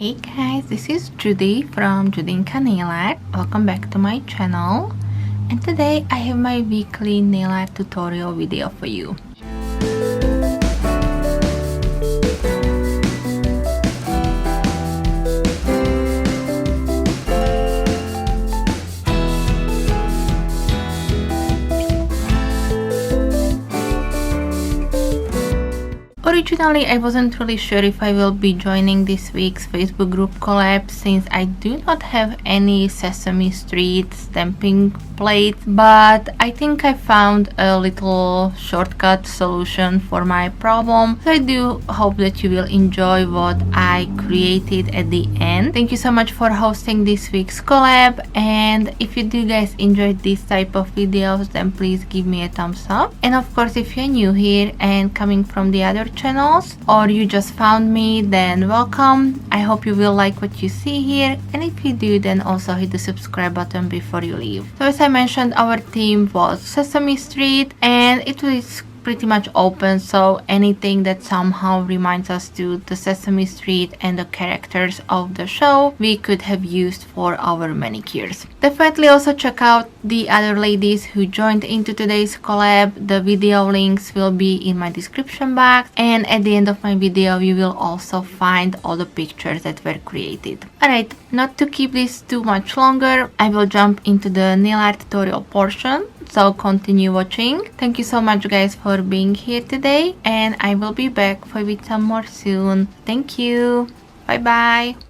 Hey guys, this is Judy from Judita Nail Art. Welcome back to my channel. And today I have my weekly nail art tutorial video for you. Originally, I wasn't really sure if I will be joining this week's Facebook group collab since I do not have any Sesame Street stamping plates, but I think I found a little shortcut solution for my problem. So I do hope that you will enjoy what I created at the end. Thank you so much for hosting this week's collab, and if you do guys enjoy this type of videos, then please give me a thumbs up. And of course, if you're new here and coming from the other channels, or you just found me, then welcome. I hope you will like what you see here, and if you do, then also hit the subscribe button before you leave. So as I mentioned, our theme was Sesame Street, and it was pretty much open, so anything that somehow reminds us to the Sesame Street and the characters of the show, we could have used for our manicures. Definitely also check out the other ladies who joined into today's collab. The video links will be in my description box, and at the end of my video you will also find all the pictures that were created. Alright, not to keep this too much longer, I will jump into the nail art tutorial portion. So continue watching. Thank you so much guys for being here today, and I will be back with some more soon. Thank you. Bye bye.